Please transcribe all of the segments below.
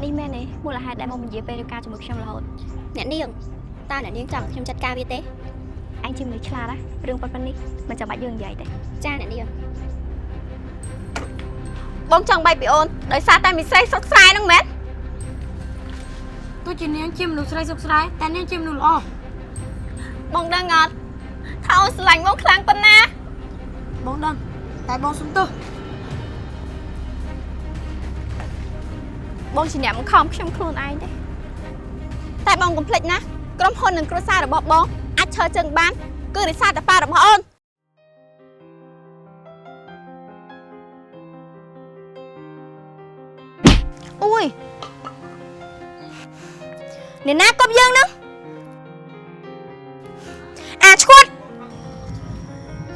នេះមែនទេមូលហេតុដែលមកនិយាយពេលការជាមួយខ្ញុំរហូតអ្នកនាងតើអ្នកនាងចង់ខ្ញុំចាត់ការវាទេអញជាមនុស្សឆ្លាតណារឿងប៉ុណ្ណេះមិនចាំបាច់យើងនិយាយទេចាអ្នកនាងបងចង់បែកពីអូនដោយសារតែមីស្រីសុកស្រែហ្នឹងមែនទោះជានាងជាមនុស្សស្រីសុកស្រែតែនាងជាមនុស្សល្អបងដឹងអត់ថាអូនស្រឡាញ់បងខ្លាំងប៉ុណ្ណាបងដឹងតែបងសុំទោសបងជាអ្នកបង្ខំខ្ញុំខ្លួនឯងទេតែបងកុំភ្លេចណាក្រុមហ៊ុននិងគ្រួសាររបស់បងអាចឈរជើងបានគឺដោយសារតែប៉ារបស់អូនអូយអ្នកណាកប់យើងហ្នឹងអាឈួត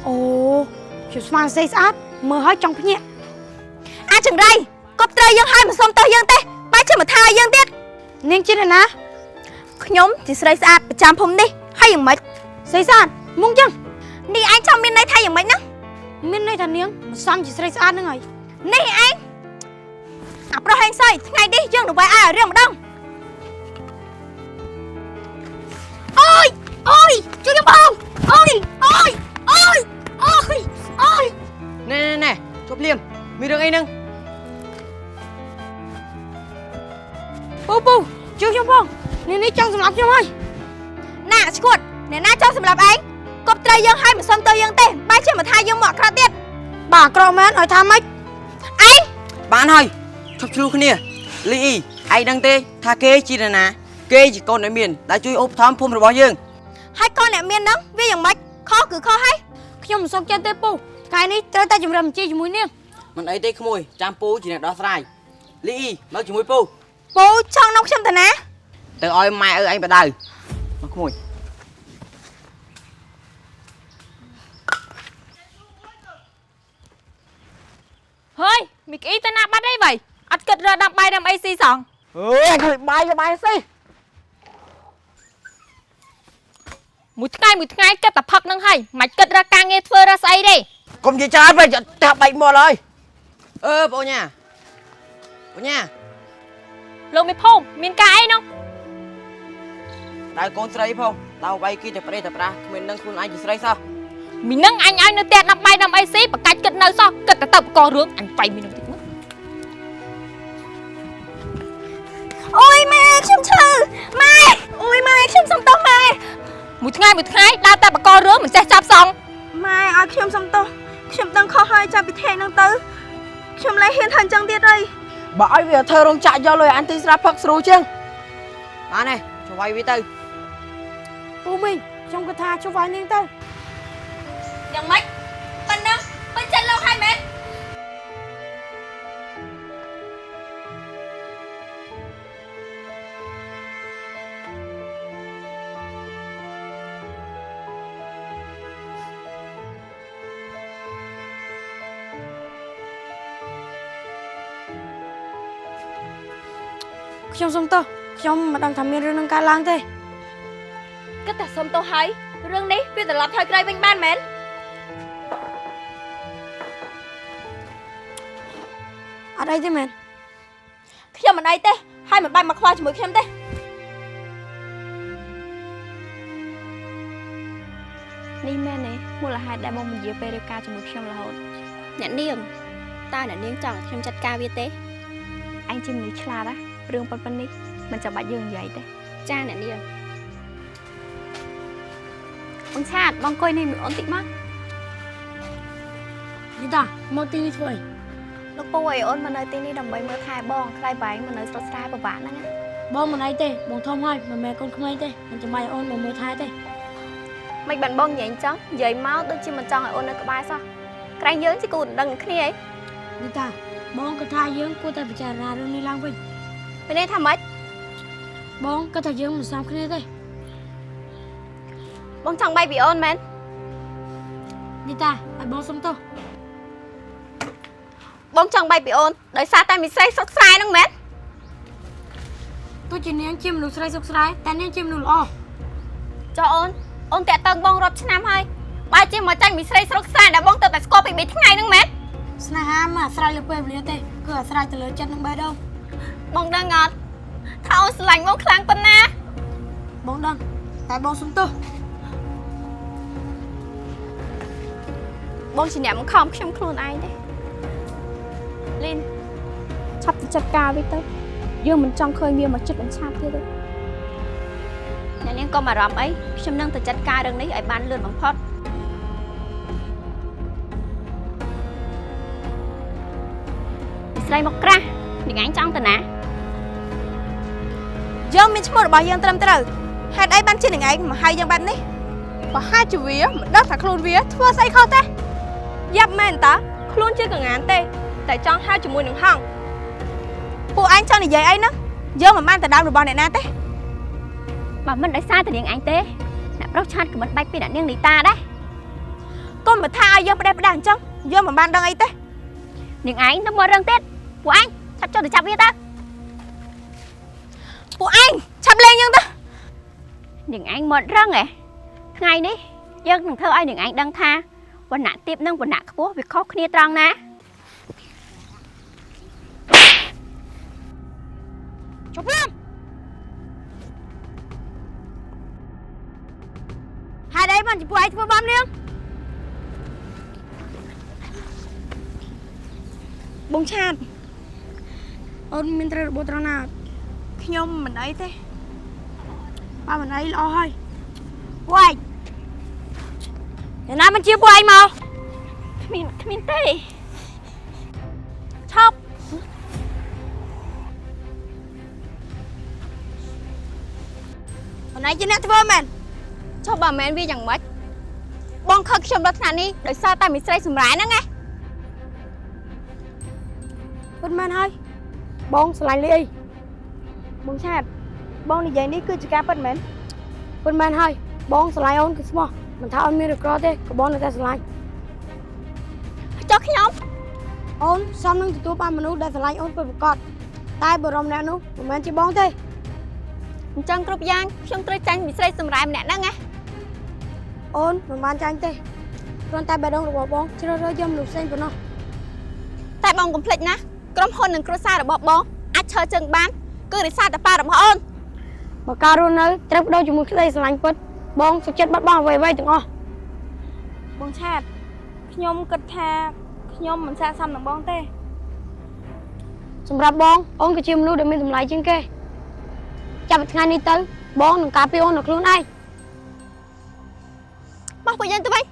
អូជាស្មានស្អីស្អាតមើលឲ្យចង់ភ្ញាក់អាចង្រៃកប់ត្រូវយើងឲ្យមិនសុំទោសយើងទេបែរជាមកថាយើងទៀតនាងជាអ្នកណាខ្ញុំជាស្រីស្អាតប្រចាំភូមិនេះហើយយ៉ាងម៉េចស្រីស្អាតមុងចឹងនេះឯងចង់មានន័យថាយ៉ាងម៉េចហ្នឹងមានន័យថានាងមិនសមជាស្រីស្អាតហ្នឹងហើយនេះឯងអាប្រុសហេងសៃថ្ងៃនេះយើងទៅវាយឲ្យរៀងម្ដងអូយអូយជួយខ្ញុំបងអូយអូយអូយអូយអូយណែជប់លៀមមានរឿងអីហ្នឹងពូជួយខ្ញុំបងនេះចង់សម្លាប់ខ្ញុំហើយណាឈួតអ្នកណាចង់សម្លាប់ឯងកប់ត្រូវយើងឲ្យមិនសុំទោសយើងទេបែរជាមកថាយើងមកអាក្រក់ទៀតបាទអាក្រក់មែនឲ្យថាម៉េចឯងបានហើយឈប់ឆ្លូគ្នាលីអ៊ីឯងដឹងទេថាគេជានរណាគេជាកូនអ្នកមានដែលជួយឧបត្ថម្ភភូមិរបស់យើងហើយកូនអ្នកមានហ្នឹងវាយ៉ាងម៉េចខុសគឺខុសហើយខ្ញុំមិនសុខចិត្តទេពូថ្ងៃនេះត្រូវតែជំរាបបញ្ជាជាមួយនាងមិនអីទេក្មួយចាំពូជាអ្នកដោះស្រាយលីអ៊ីមកជាមួយពូចង់នាំខ្ញុំទៅណាទៅឲ្យម៉ែឪឯងបដៅមកក្មួយហើយមីក្អ៊ីទៅណាបាត់អីវ៉ៃអត់គិតរកដាំបាយដាំអីស៊ីសងអើយឃើញបាយស៊ីមួយថ្ងៃគិតតែផឹកនឹងហើយមិនគិតរកការងារធ្វើរកស្អីទេកុំនិយាយច្រើនពេកតែបែកមកហើយបងញ៉ាលោកមេភូមិមានការអីនោះដៅកូនស្រីផងដល់វាយគេតែប្រេះតែប្រាស់គ្មាននឹងខ្លួនឯងជាស្រីសោះមីនឹងអញឲ្យនៅផ្ទះដាំបាយដាំអីស៊ីបកាច់គិតនៅសោះគិតតែទៅបកករឿងអញវាយមីនឹងតិចមកអូយម៉ែខ្ញុំឈឺម៉ែអូយម៉ែខ្ញុំសុំទោសម៉ែមួយថ្ងៃដើរតែបកករឿងមិនចេះចាប់សងម៉ែឲ្យខ្ញុំសុំទោសខ្ញុំដឹងខុសហើយចាប់ពីថ្ងៃហ្នឹងទៅខ្ញុំលែងហ៊ានធ្វើអញ្ចឹងទៀតហើយបើឲ្យវាធ្វើរោងចក្រយកលុយអានទីស្រាប់ផឹកស្រួលជាងបានទេជួយវាយវាទៅពូមីងខ្ញុំក៏ថាជួយវាយនាងទៅយ៉ាងម៉េចប៉ុណ្ណឹងពេញចិត្តលោកហើយមែនខ្ញុំសុំទោសខ្ញុំមិនដឹងថាមានរឿងនឹងកើតឡើងទេគិតតែសុំទោសហើយរឿងនេះវាត្រឡប់ថយក្រោយវិញបានមែនអត់អីទេមែនខ្ញុំមិនអីទេហើយមិនបាច់មកខ្វល់ជាមួយខ្ញុំទេនេះមែនទេមូលហេតុដែលមកនិយាយពេលរៀបការជាមួយខ្ញុំរហូតអ្នកនាងតើអ្នកនាងចង់ខ្ញុំចាត់ការវាទេអញជាមនុស្សឆ្លាតណារឿងប៉ុណ្ណេះមិនចាំបាច់យើងនិយាយទេចាអ្នកនាងបងឆាតបងអង្គុយនេះមួយអូនតិចមកយីតាមកទីនេះធ្វើអីលោកពូឲ្យអូនមកនៅទីនេះដើម្បីមើលថែបងខ្លាយបែងមកនៅស្រុកស្រែពិបាកហ្នឹងណាបងមិនអីទេបងធំហើយមិនមែនកូនក្មេងទេមិនចាំបាច់ឲ្យអូនមកមើលថែទេមិនបានបងនិយាយអញ្ចឹងនិយាយមកដូចជាមិនចង់ឲ្យអូននៅក្បែរសោះក្រែងយើងជាគូដណ្ដឹងគ្នាអីយីតាបងក៏ថាយើងគួរតែពិចារណារឿងនេះឡើងវិញពេលនេះថាម៉េចបងក៏ថាយើងមិនសមគ្នាទេបងចង់បែកពីអូនមែនយីតាឲ្យបងសុំទោសបងចង់បែកពីអូនដោយសារតែមីស្រីសុកស្រែហ្នឹងមែនទោះជានាងជាមនុស្សស្រីសុកស្រែតែនាងជាមនុស្សល្អចុះអូនតាក់តឹងបងរាប់ឆ្នាំហើយបើជាមកចាញ់មីស្រីស្រុកស្រែដែលបងទៅតែស្គាល់ពី3ថ្ងៃហ្នឹងមែនស្នេហាមិនអាស្រ័យលើពេលវេលាទេគឺអាស្រ័យទៅលើចិត្តនឹងបេះដូង បងដឹងអត់ថាអូនស្រឡាញ់បងខ្លាំងប៉ុណ្ណា បងដឹងតែបងសុំទោស បងជាអ្នកបង្ខំខ្ញុំខ្លួនឯងទេលីនឆាប់ទៅចាត់ការវាទៅយើងមិនចង់ឃើញវាមកចិត្តបញ្ឆាបទៀតទេអ្នកនាងកុំអារម្មណ៍អីខ្ញុំនឹងទៅចាត់ការរឿងនេះឲ្យបានលឿនបំផុតស្រីមកក្រាស់នាងឯងចង់ទៅណា យើងមានឈ្មោះរបស់យើងត្រឹមត្រូវហេតុអីបានជានឹងឯងមកហៅយើងបែបនេះបើហាជាវាមិនដឹងថាខ្លួនវាធ្វើស្អីខុសទេយ៉ាប់មែនតាខ្លួនជាកងានទេតែចង់ហៅជាមួយនឹងហងពួកឯងចង់និយាយអីហ្នឹងយើងមិនបានទៅដើមរបស់អ្នកណាទេ បើមិនដោយសារតែនាងឯងទេអ្នកប្រុសឆាតក៏មិនបាច់ពីអ្នកនាងនីតាដែរ កុំមកថាឲ្យយើងផ្ដេសផ្ដាស់អញ្ចឹងយើងមិនបានដឹងអីទេ នាងឯងទៅមករឹងទៀតពួកឯងឆាប់ចុះទៅចាប់វាទៅ ពួកឯងឆាប់លេងយើងទៅ នាងឯងមករឹងហ៎ថ្ងៃនេះយើងនឹងធ្វើឲ្យនាងឯងដឹងថាវណ្ណៈទាបនិងវណ្ណៈខ្ពស់វាខុសគ្នាត្រង់ណា ជប់ឡើងហេតុអីបានជាពួកឯងធ្វើបំនាងបងឆាត អូនមានត្រូវរបួសត្រង់ណាអត់ ខ្ញុំមិនអីទេ បើមិនអីល្អហើយ ពួកឯងអ្នកណាបញ្ជាពួកឯងមក គ្មានទេ ឈប់ អូនឯងជាអ្នកធ្វើមែន ចុះបើមែនវាយ៉ាងម៉េចបងខឹកខ្ញុំដល់ថ្នាក់នេះដោយសារតែមីស្រីសម្រែហ្នឹងណា ពិតមែនហើយបងស្រឡាញ់លីអី បងឆាតបងនិយាយនេះគឺជាការពិតមែន ពិតមែនហើយបងស្រឡាញ់អូនគឺស្មោះមិនថាអូនមានឬក្រទេក៏បងនៅតែស្រឡាញ់ ចុះខ្ញុំ អូនសមនឹងទទួលបានមនុស្សដែលស្រឡាញ់អូនពិតប្រាកដតែបរមអ្នកនោះមិនមែនជាបងទេ អញ្ចឹងគ្រប់យ៉ាងខ្ញុំត្រូវចាញ់មីស្រីសម្រែម្នាក់ហ្នឹងណា អូនមិនបានចាញ់ទេគ្រាន់តែបេះដូងរបស់បងជ្រើសរើសយកមនុស្សផ្សេងប៉ុណ្ណោះ តែបងកុំភ្លេចណាក្រុមហ៊ុននិងគ្រួសាររបស់បងអាចឈរជើងបានគឺរិះសាតែប៉ារបស់អូន បើការរស់នៅត្រូវបដូរជាមួយក្តីស្រឡាញ់ពិតបងសុខចិត្តបាត់បង់អ្វីៗទាំងអស់ បងឆាតខ្ញុំគិតថាខ្ញុំមិនស័ក្តិសមនឹងបងទេ សម្រាប់បងអូនគឺជាមនុស្សដែលមានតម្លៃជាងគេចាប់ពីថ្ងៃនេះទៅបងនឹងការពារអូននៅខ្លួនឯង បោះពួកយើងទៅវិញ